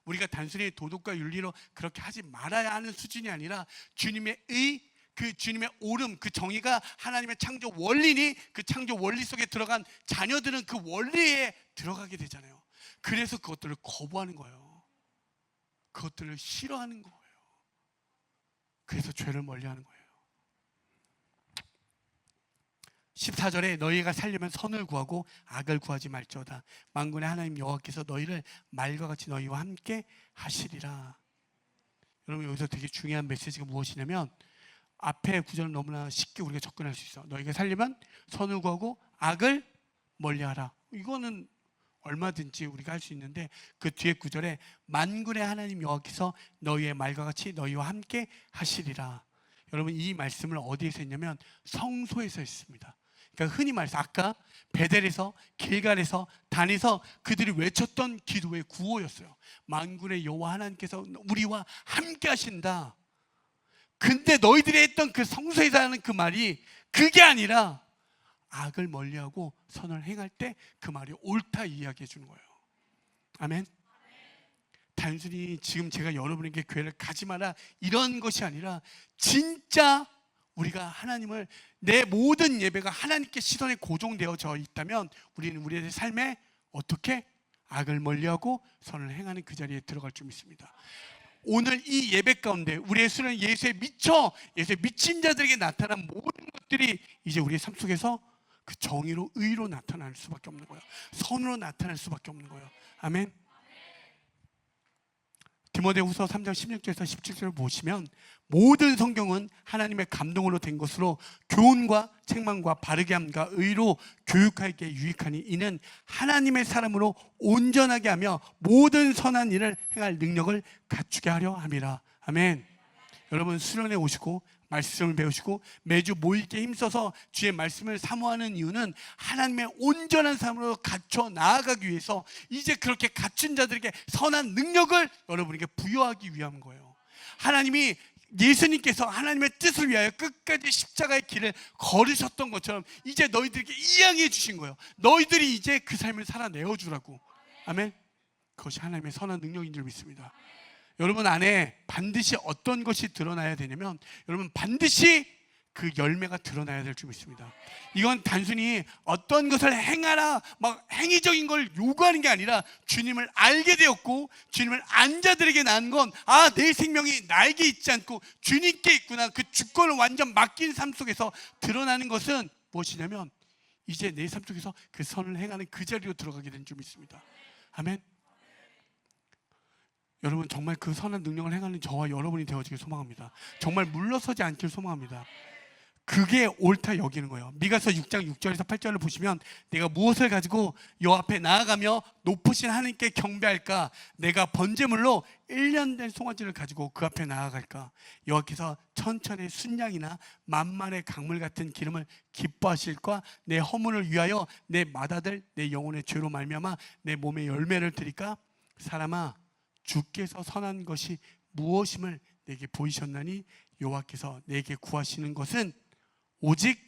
우리가 단순히 도덕과 윤리로 그렇게 하지 말아야 하는 수준이 아니라 주님의 의, 그 주님의 옳음, 그 정의가 하나님의 창조 원리니 그 창조 원리 속에 들어간 자녀들은 그 원리에 들어가게 되잖아요. 그래서 그것들을 거부하는 거예요. 그것들을 싫어하는 거예요. 그래서 죄를 멀리하는 거예요. 14절에 너희가 살려면 선을 구하고 악을 구하지 말지어다. 만군의 하나님 여호와께서 너희를 말과 같이 너희와 함께 하시리라. 여러분, 여기서 되게 중요한 메시지가 무엇이냐면, 앞에 구절은 너무나 쉽게 우리가 접근할 수 있어. 너희가 살려면 선을 구하고 악을 멀리하라. 이거는 얼마든지 우리가 할 수 있는데, 그 뒤에 구절에 만군의 하나님 여호와께서 너희의 말과 같이 너희와 함께 하시리라. 여러분, 이 말씀을 어디에서 했냐면 성소에서 했습니다. 그러니까 흔히 말해서 아까 베델에서, 길갈에서, 단에서 그들이 외쳤던 기도의 구호였어요. 만군의 여호와 하나님께서 우리와 함께 하신다. 근데 너희들이 했던 그 성소에서 하는 그 말이 그게 아니라 악을 멀리하고 선을 행할 때 그 말이 옳다 이야기해 주는 거예요. 아멘. 단순히 지금 제가 여러분에게 교회를 가지 마라 이런 것이 아니라, 진짜 우리가 하나님을, 내 모든 예배가 하나님께 시선에 고정되어져 있다면 우리는 우리의 삶에 어떻게 악을 멀리하고 선을 행하는 그 자리에 들어갈 줄 믿습니다. 오늘 이 예배 가운데 우리의 수는 예수에 미쳐, 예수에 미친 자들에게 나타난 모든 것들이 이제 우리의 삶 속에서 그 정의로, 의로 나타날 수밖에 없는 거예요. 선으로 나타날 수밖에 없는 거예요. 아멘. 디모데후서 3장 16절에서 17절을 보시면 모든 성경은 하나님의 감동으로 된 것으로 교훈과 책망과 바르게 함과 의로 교육하기에 유익하니 이는 하나님의 사람으로 온전하게 하며 모든 선한 일을 행할 능력을 갖추게 하려 함이라. 아멘. 여러분, 수련회 오시고 말씀을 배우시고 매주 모이게 힘써서 주의 말씀을 사모하는 이유는 하나님의 온전한 삶으로 갖춰 나아가기 위해서, 이제 그렇게 갖춘 자들에게 선한 능력을 여러분에게 부여하기 위한 거예요. 하나님이, 예수님께서 하나님의 뜻을 위하여 끝까지 십자가의 길을 걸으셨던 것처럼 이제 너희들에게 이양해 주신 거예요. 너희들이 이제 그 삶을 살아내어 주라고. 아멘. 그것이 하나님의 선한 능력인 줄 믿습니다. 여러분 안에 반드시 어떤 것이 드러나야 되냐면, 여러분 반드시 그 열매가 드러나야 될 줄 믿습니다. 이건 단순히 어떤 것을 행하라, 막 행위적인 걸 요구하는 게 아니라, 주님을 알게 되었고 주님을 안 자들에게 난 건, 아, 내 생명이 나에게 있지 않고 주님께 있구나, 그 주권을 완전 맡긴 삶 속에서 드러나는 것은 무엇이냐면, 이제 내 삶 속에서 그 선을 행하는 그 자리로 들어가게 된 줄 믿습니다. 아멘. 여러분, 정말 그 선한 능력을 행하는 저와 여러분이 되어지길 소망합니다. 정말 물러서지 않길 소망합니다. 그게 옳다 여기는 거예요. 미가서 6장 6절에서 8절을 보시면, 내가 무엇을 가지고 여 앞에 나아가며 높으신 하나님께 경배할까? 내가 번제물로 1년 된 송아지를 가지고 그 앞에 나아갈까? 여호와께서 천천의 순양이나 만만의 강물 같은 기름을 기뻐하실까? 내 허물을 위하여 내 맏아들 내 영혼의 죄로 말미암아 내 몸에 열매를 드릴까? 사람아, 주께서 선한 것이 무엇임을 내게 보이셨나니 여호와께서 내게 구하시는 것은 오직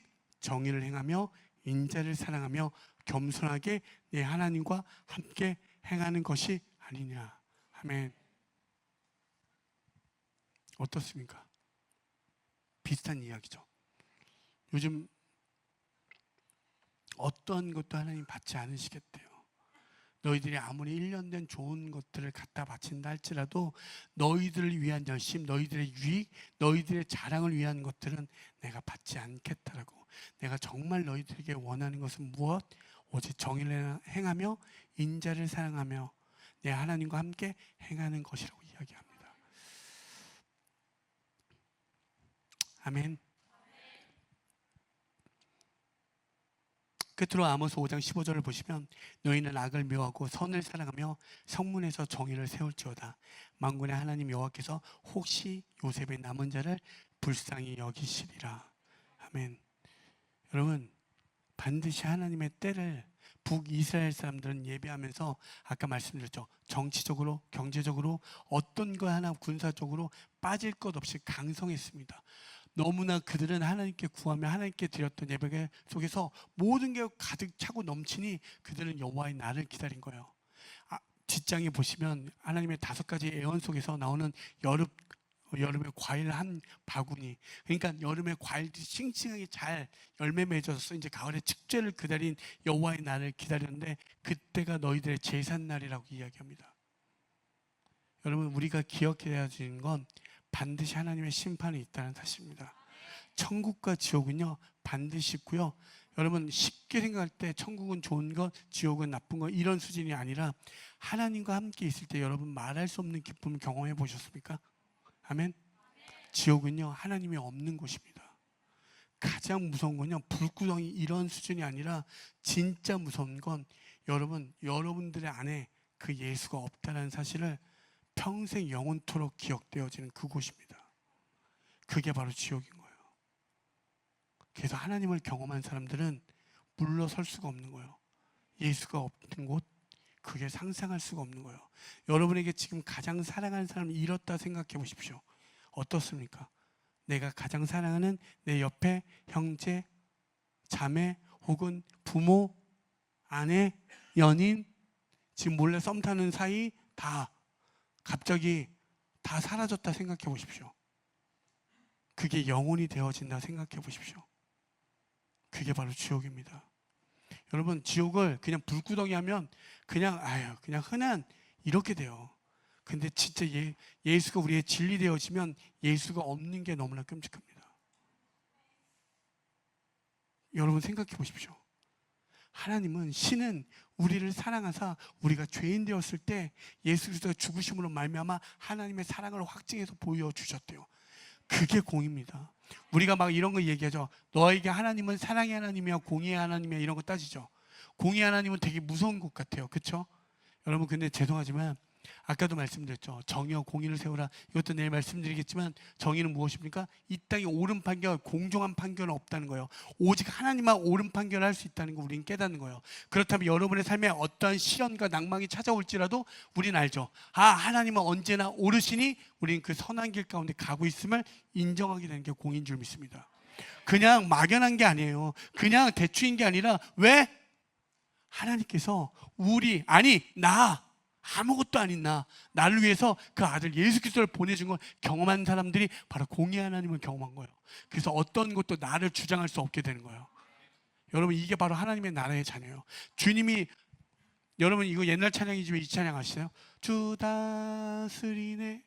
정의를 행하며 인자를 사랑하며 겸손하게 내 하나님과 함께 행하는 것이 아니냐. 아멘. 어떻습니까? 비슷한 이야기죠. 요즘 어떤 것도 하나님 받지 않으시겠대요. 너희들이 아무리 1년 된 좋은 것들을 갖다 바친다 할지라도 너희들을 위한 열심, 너희들의 유익, 너희들의 자랑을 위한 것들은 내가 받지 않겠다라고. 내가 정말 너희들에게 원하는 것은 무엇? 오직 정의를 행하며 인자를 사랑하며 내 하나님과 함께 행하는 것이라고 이야기합니다. 아멘. 끝으로 아모스 5장 15절을 보시면 너희는 악을 미워하고 선을 사랑하며 성문에서 정의를 세울지어다. 만군의 하나님 여호와께서 혹시 요셉의 남은 자를 불쌍히 여기시리라. 아멘. 여러분, 반드시 하나님의 때를 북이스라엘 사람들은 예배하면서 아까 말씀드렸죠. 정치적으로, 경제적으로 어떤 거 하나 군사적으로 빠질 것 없이 강성했습니다. 너무나 그들은 하나님께 구하며 하나님께 드렸던 예배 속에서 모든 게 가득 차고 넘치니 그들은 여호와의 날을 기다린 거예요. 뒷장에 보시면 하나님의 5가지 애언 속에서 나오는 여름에 과일 한 바구니, 그러니까 여름에 과일들이 싱싱하게 잘 열매 맺어서 이제 가을에 축제를 기다린 여호와의 날을 기다렸는데 그때가 너희들의 제삿날이라고 이야기합니다. 여러분, 우리가 기억해야 되는 건 반드시 하나님의 심판이 있다는 사실입니다. 천국과 지옥은요 반드시 있고요. 여러분, 쉽게 생각할 때 천국은 좋은 것, 지옥은 나쁜 것, 이런 수준이 아니라 하나님과 함께 있을 때 여러분 말할 수 없는 기쁨을 경험해 보셨습니까? 아멘. 지옥은요 하나님이 없는 곳입니다. 가장 무서운 건요 불구덩이 이런 수준이 아니라 진짜 무서운 건 여러분, 여러분들의 안에 그 예수가 없다는 사실을 평생 영원토록 기억되어지는 그곳입니다. 그게 바로 지옥인 거예요. 그래서 하나님을 경험한 사람들은 물러설 수가 없는 거예요. 예수가 없는 곳, 그게 상상할 수가 없는 거예요. 여러분에게 지금 가장 사랑하는 사람을 잃었다 생각해 보십시오. 어떻습니까? 내가 가장 사랑하는 내 옆에 형제, 자매 혹은 부모, 아내, 연인, 지금 몰래 썸 타는 사이 다 갑자기 다 사라졌다 생각해 보십시오. 그게 영혼이 되어진다 생각해 보십시오. 그게 바로 지옥입니다. 여러분, 지옥을 그냥 불구덩이 하면 그냥 그냥 흔한 이렇게 돼요. 근데 진짜 예수가 우리의 진리 되어지면 예수가 없는 게 너무나 끔찍합니다. 여러분 생각해 보십시오. 하나님은, 신은 우리를 사랑하사 우리가 죄인 되었을 때 예수 그리스도가 죽으심으로 말미암아 하나님의 사랑을 확증해서 보여주셨대요. 그게 공입니다. 우리가 막 이런 거 얘기하죠. 너에게 하나님은 사랑의 하나님이야 공의의 하나님이야 이런 거 따지죠. 공의의 하나님은 되게 무서운 것 같아요. 그렇죠? 여러분, 근데 죄송하지만 아까도 말씀드렸죠. 정의와 공의를 세우라. 이것도 내일 말씀드리겠지만 정의는 무엇입니까? 이 땅에 옳은 판결, 공정한 판결은 없다는 거예요. 오직 하나님만 옳은 판결을 할 수 있다는 거 우리는 깨닫는 거예요. 그렇다면 여러분의 삶에 어떠한 시련과 낭망이 찾아올지라도 우리는 알죠. 하나님은 언제나 옳으시니 우리는 그 선한 길 가운데 가고 있음을 인정하게 되는 게 공인 줄 믿습니다. 그냥 막연한 게 아니에요. 그냥 대충인 게 아니라 왜? 하나님께서 나 아무것도 아닌 나를 위해서 그 아들 예수 그리스도를 보내준 걸 경험한 사람들이 바로 공의 하나님을 경험한 거예요. 그래서 어떤 것도 나를 주장할 수 없게 되는 거예요. 여러분, 이게 바로 하나님의 나라의 자녀예요. 주님이, 여러분 이거 옛날 찬양이지만 이 찬양 아시나요? 주 다스리네.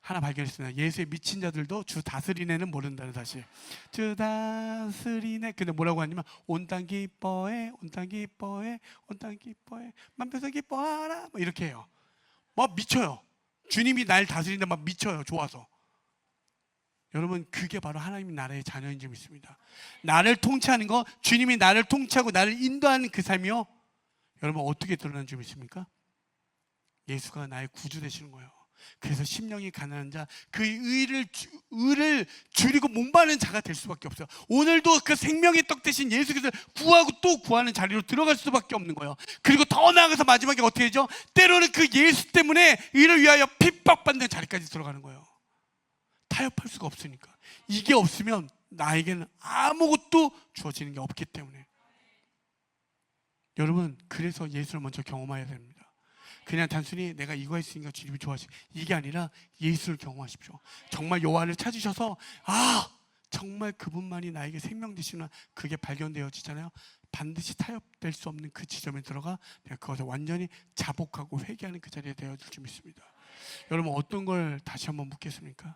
하나 발견했습니다. 예수의 미친 자들도 주 다스리네는 모른다는 사실. 주 다스리네. 근데 뭐라고 하냐면 온 땅 기뻐해, 온 땅 기뻐해, 온 땅 기뻐해, 만평생 기뻐하라. 뭐 이렇게 해요. 막 미쳐요. 주님이 날 다스리는데 막 미쳐요. 좋아서. 여러분, 그게 바로 하나님 나라의 자녀인 줄 믿습니다. 나를 통치하는 거, 주님이 나를 통치하고 나를 인도하는 그 삶이요. 여러분, 어떻게 드러나는 줄 믿습니까? 예수가 나의 구주 되시는 거예요. 그래서 심령이 가난한 자, 그 의를 줄이고 목마른 자가 될 수밖에 없어요. 오늘도 그 생명의 떡 대신 예수께서 구하고 또 구하는 자리로 들어갈 수밖에 없는 거예요. 그리고 더 나아가서 마지막에 어떻게 되죠? 때로는 그 예수 때문에 의를 위하여 핍박받는 자리까지 들어가는 거예요. 타협할 수가 없으니까. 이게 없으면 나에게는 아무것도 주어지는 게 없기 때문에. 여러분, 그래서 예수를 먼저 경험해야 됩니다. 그냥 단순히 내가 이거 했으니까 주님이 좋아하시, 이게 아니라 예수를 경험하십시오. 정말 여호와를 찾으셔서 정말 그분만이 나에게 생명 되시나, 그게 발견되어지잖아요. 반드시 타협될 수 없는 그 지점에 들어가 내가 그것을 완전히 자복하고 회개하는 그 자리에 되어질 줄 믿습니다. 여러분, 어떤 걸 다시 한번 묻겠습니까?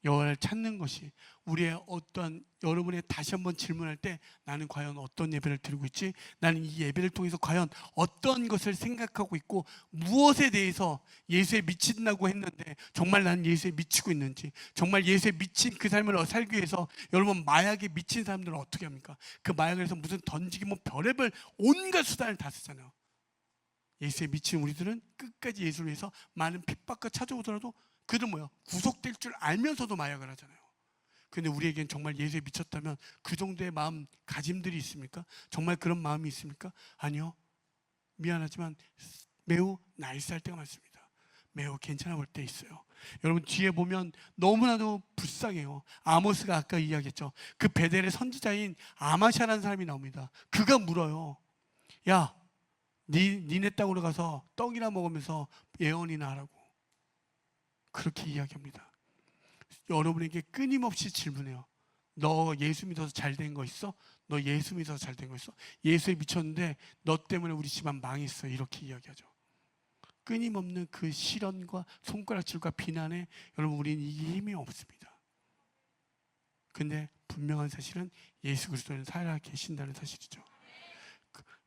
여호와를 찾는 것이 우리의 어떠한 여러분의 다시 한번 질문할 때 나는 과연 어떤 예배를 드리고 있지? 나는 이 예배를 통해서 과연 어떤 것을 생각하고 있고 무엇에 대해서 예수에 미친다고 했는데 정말 나는 예수에 미치고 있는지, 정말 예수에 미친 그 삶을 살기 위해서 여러분 마약에 미친 사람들은 어떻게 합니까? 그 마약에서 무슨 던지기 뭐 별의별 온갖 수단을 다 쓰잖아요. 예수에 미친 우리들은 끝까지 예수를 위해서 많은 핍박과 찾아오더라도 그들은 뭐야? 구속될 줄 알면서도 마약을 하잖아요. 근데 우리에겐 정말 예수에 미쳤다면 그 정도의 마음 가짐들이 있습니까? 정말 그런 마음이 있습니까? 아니요. 미안하지만 매우 날쌔할 때가 많습니다. 매우 괜찮아 볼 때 있어요. 여러분 뒤에 보면 너무나도 불쌍해요. 아모스가 아까 이야기했죠. 그 베델의 선지자인 아마샤라는 사람이 나옵니다. 그가 물어요. 야, 니네 땅으로 가서 떡이나 먹으면서 예언이나 하라고. 그렇게 이야기합니다. 여러분에게 끊임없이 질문해요. 너 예수 믿어서 잘 된 거 있어? 너 예수 믿어서 잘 된 거 있어? 예수에 미쳤는데 너 때문에 우리 집안 망했어. 이렇게 이야기하죠. 끊임없는 그 시련과 손가락질과 비난에 여러분 우리는 이기기 힘이 없습니다. 근데 분명한 사실은 예수 그리스도는 살아 계신다는 사실이죠.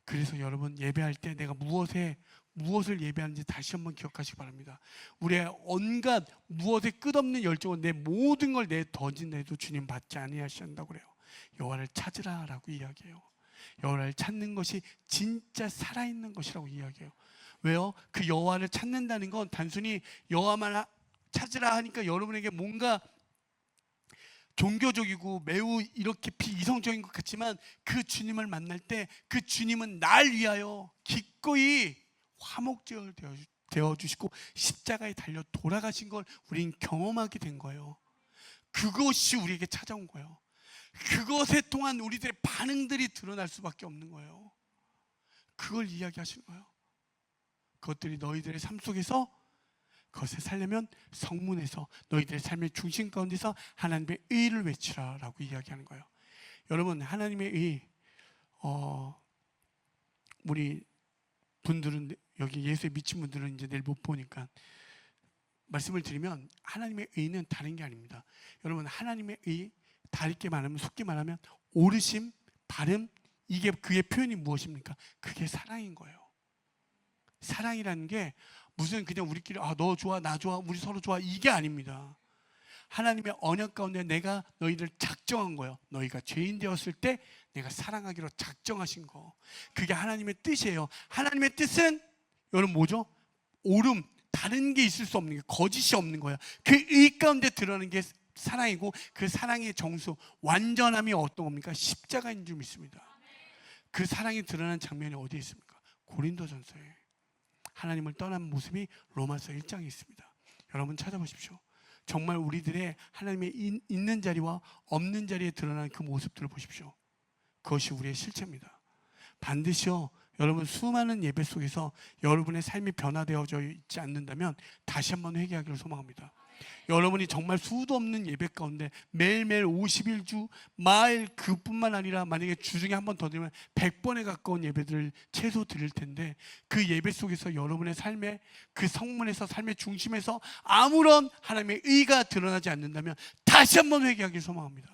그래서 여러분 예배할 때 내가 무엇을 예배하는지 다시 한번 기억하시기 바랍니다. 우리의 온갖 무엇에 끝없는 열정은 내 모든 걸 내 던진데도 주님 받지 아니하신다고 그래요. 여호와를 찾으라라고 이야기해요. 여호와를 찾는 것이 진짜 살아있는 것이라고 이야기해요. 왜요? 그 여호와를 찾는다는 건 단순히 여호와만 찾으라 하니까 여러분에게 뭔가 종교적이고 매우 이렇게 비이성적인 것 같지만 그 주님을 만날 때 그 주님은 날 위하여 기꺼이 화목제물 되어주시고 십자가에 달려 돌아가신 걸 우린 경험하게 된 거예요. 그것이 우리에게 찾아온 거예요. 그것에 통한 우리들의 반응들이 드러날 수밖에 없는 거예요. 그걸 이야기하시는 거예요. 그것들이 너희들의 삶 속에서 그것을 살려면 성문에서 너희들의 삶의 중심 가운데서 하나님의 의를 외치라라고 이야기하는 거예요. 여러분 하나님의 의, 우리 분들은 여기 예수에 미친 분들은 이제 내일 못 보니까 말씀을 드리면 하나님의 의는 다른 게 아닙니다. 여러분 하나님의 의 다르게 말하면 속기 말하면 오르심, 바름 이게 그의 표현이 무엇입니까? 그게 사랑인 거예요. 사랑이라는 게 무슨 그냥 우리끼리 너 좋아 나 좋아 우리 서로 좋아 이게 아닙니다. 하나님의 언약 가운데 내가 너희를 작정한 거예요. 너희가 죄인 되었을 때 내가 사랑하기로 작정하신 거. 그게 하나님의 뜻이에요. 하나님의 뜻은 여러분 뭐죠? 옳음, 다른 게 있을 수 없는 게 거짓이 없는 거예요. 그 의 가운데 드러나는 게 사랑이고 그 사랑의 정수, 완전함이 어떤 겁니까? 십자가인 줄 믿습니다. 그 사랑이 드러나는 장면이 어디에 있습니까? 고린도전서에 하나님을 떠난 모습이 로마서 1장에 있습니다. 여러분 찾아보십시오. 정말 우리들의 하나님의 있는 자리와 없는 자리에 드러나는 그 모습들을 보십시오. 그것이 우리의 실체입니다. 반드시요 여러분 수많은 예배 속에서 여러분의 삶이 변화되어져 있지 않는다면 다시 한번 회개하기를 소망합니다. 여러분이 정말 수도 없는 예배 가운데 매일매일 50일주 마일 그뿐만 아니라 만약에 주중에 한 번 더 드리면 100번에 가까운 예배들을 최소 드릴 텐데 그 예배 속에서 여러분의 삶의 그 성문에서 삶의 중심에서 아무런 하나님의 의가 드러나지 않는다면 다시 한번 회개하길 소망합니다.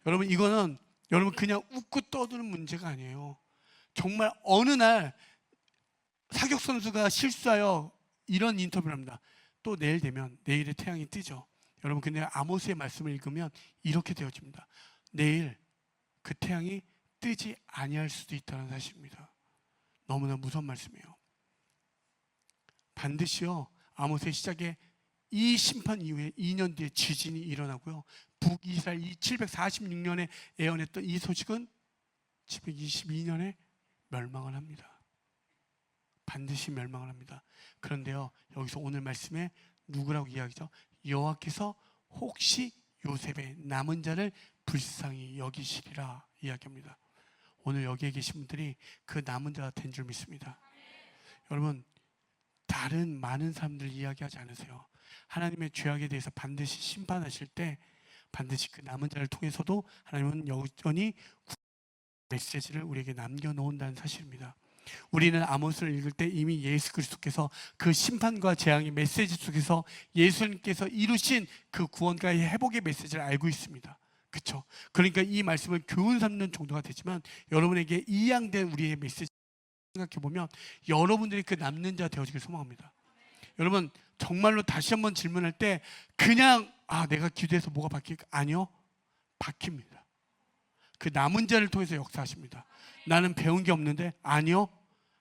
여러분 이거는 여러분 그냥 웃고 떠드는 문제가 아니에요. 정말 어느 날 사격 선수가 실수하여 이런 인터뷰를 합니다. 또 내일 되면 내일의 태양이 뜨죠. 여러분 근데 아모스의 말씀을 읽으면 이렇게 되어집니다. 내일 그 태양이 뜨지 아니할 수도 있다는 사실입니다. 너무나 무서운 말씀이에요. 반드시요 아모스의 시작에 이 심판 이후에 2년 뒤에 지진이 일어나고요. 북이스라엘 746년에 예언했던 이 소식은 722년에 멸망을 합니다. 반드시 멸망을 합니다. 그런데요 여기서 오늘 말씀에 누구라고 이야기죠? 여호와께서 혹시 요셉의 남은 자를 불쌍히 여기시리라 이야기합니다. 오늘 여기에 계신 분들이 그 남은 자가 된 줄 믿습니다. 여러분 다른 많은 사람들 이야기하지 않으세요. 하나님의 죄악에 대해서 반드시 심판하실 때 반드시 그 남은 자를 통해서도 하나님은 여전히 메시지를 우리에게 남겨놓는다는 사실입니다. 우리는 아모스를 읽을 때 이미 예수 그리스도께서 그 심판과 재앙의 메시지 속에서 예수님께서 이루신 그 구원과 회복의 메시지를 알고 있습니다. 그렇죠? 그러니까 이 말씀을 교훈 삼는 정도가 되지만 여러분에게 이양된 우리의 메시지 생각해 보면 여러분들이 그 남는 자 되어지길 소망합니다. 여러분 정말로 다시 한번 질문할 때 그냥 내가 기도해서 뭐가 바뀔까? 아니요, 바뀝니다. 그 남은 자를 통해서 역사하십니다. 나는 배운 게 없는데, 아니요,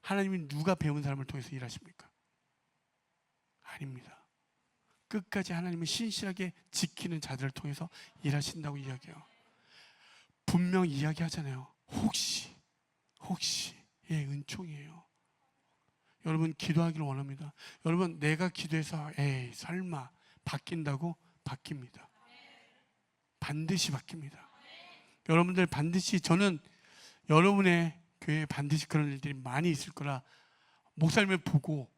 하나님이 누가 배운 사람을 통해서 일하십니까? 아닙니다. 끝까지 하나님은 신실하게 지키는 자들을 통해서 일하신다고 이야기해요. 분명 이야기하잖아요. 혹시 예, 은총이에요. 여러분 기도하기를 원합니다. 여러분 내가 기도해서 에이 설마 바뀐다고? 바뀝니다. 반드시 바뀝니다. 여러분들 반드시, 저는 여러분의 교회에 반드시 그런 일들이 많이 있을 거라 목사님을 보고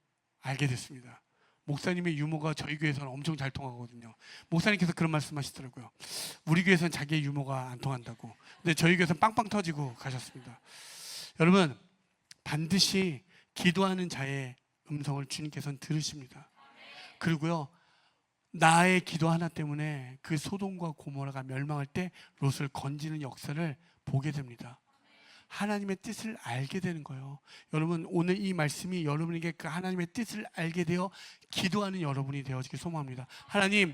알게 됐습니다. 목사님의 유머가 저희 교회에서는 엄청 잘 통하거든요. 목사님께서 그런 말씀하시더라고요. 우리 교회에서는 자기의 유머가 안 통한다고. 근데 저희 교회에서는 빵빵 터지고 가셨습니다. 여러분 반드시 기도하는 자의 음성을 주님께서는 들으십니다. 그리고요, 나의 기도 하나 때문에 그 소돔과 고모라가 멸망할 때 롯을 건지는 역사를 보게 됩니다. 하나님의 뜻을 알게 되는 거예요. 여러분 오늘 이 말씀이 여러분에게 그 하나님의 뜻을 알게 되어 기도하는 여러분이 되어지길 소망합니다. 하나님,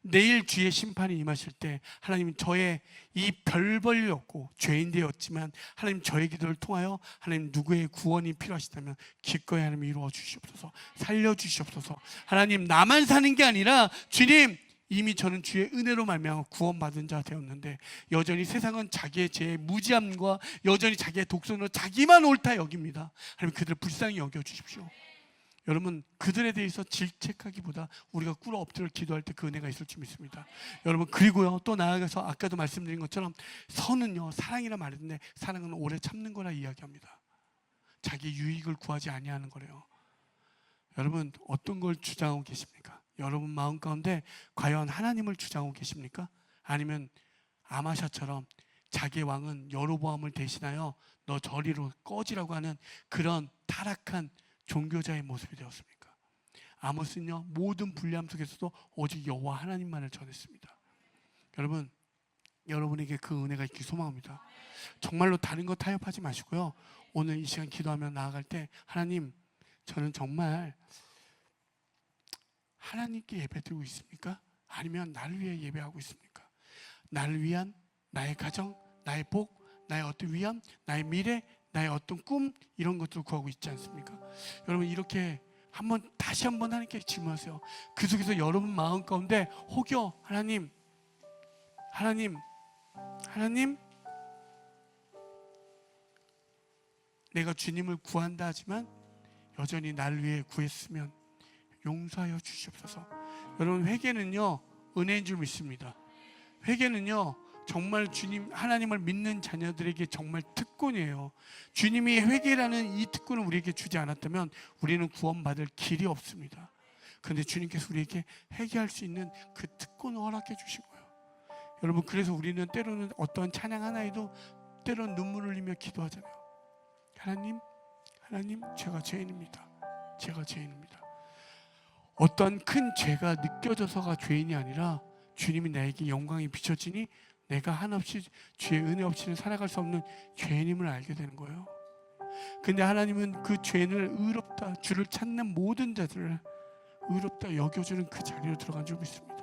내일 주의 심판이 임하실 때 하나님 저의 이 별 볼 일 없고 죄인 되었지만 하나님 저의 기도를 통하여 하나님 누구의 구원이 필요하시다면 기꺼이 하나님 이루어 주시옵소서, 살려 주시옵소서. 하나님 나만 사는 게 아니라 주님, 이미 저는 주의 은혜로 말미암아 구원받은 자 되었는데 여전히 세상은 자기의 죄의 무지함과 여전히 자기의 독선으로 자기만 옳다 여깁니다. 하나님 그들을 불쌍히 여겨 주십시오. 여러분 그들에 대해서 질책하기보다 우리가 꿇어 엎드려 기도할 때 그 은혜가 있을 줄 믿습니다. 여러분 그리고요, 또 나아가서 아까도 말씀드린 것처럼 선은요, 사랑이라 말했는데 사랑은 오래 참는 거라 이야기합니다. 자기 유익을 구하지 아니하는 거래요. 여러분 어떤 걸 주장하고 계십니까? 여러분 마음 가운데 과연 하나님을 주장하고 계십니까? 아니면 아마샤처럼 자기 왕은 여로보암을 대신하여 너 저리로 꺼지라고 하는 그런 타락한 종교자의 모습이 되었습니까? 아모스는요, 모든 불리함 속에서도 오직 여호와 하나님만을 전했습니다. 여러분, 여러분에게 그 은혜가 있길 소망합니다. 정말로 다른 거 타협하지 마시고요, 오늘 이 시간 기도하며 나아갈 때 하나님, 저는 정말 하나님께 예배드리고 있습니까? 아니면 나를 위해 예배하고 있습니까? 나를 위한 나의 가정, 나의 복, 나의 어떤 위험, 나의 미래, 나의 어떤 꿈, 이런 것들을 구하고 있지 않습니까? 여러분 이렇게 다시 한번 하나님께 질문하세요. 그 속에서 여러분 마음 가운데 혹여 하나님 내가 주님을 구한다 하지만 여전히 나를 위해 구했으면 용서하여 주시옵소서. 여러분 회개는요 은혜인 줄 믿습니다. 회개는요 정말 주님 하나님을 믿는 자녀들에게 정말 특권이에요. 주님이 회개라는 이 특권을 우리에게 주지 않았다면 우리는 구원받을 길이 없습니다. 그런데 주님께서 우리에게 회개할 수 있는 그 특권을 허락해 주신 거예요. 여러분 그래서 우리는 때로는 어떠한 찬양 하나에도 때로는 눈물을 흘리며 기도하잖아요. 하나님 제가 죄인입니다. 어떤 큰 죄가 느껴져서가 죄인이 아니라 주님이 나에게 영광이 비춰지니 내가 한없이 주의 은혜 없이는 살아갈 수 없는 죄인임을 알게 되는 거예요. 근데 하나님은 그 죄인을 의롭다, 주를 찾는 모든 자들을 의롭다 여겨주는 그 자리로 들어간 줄 믿습니다.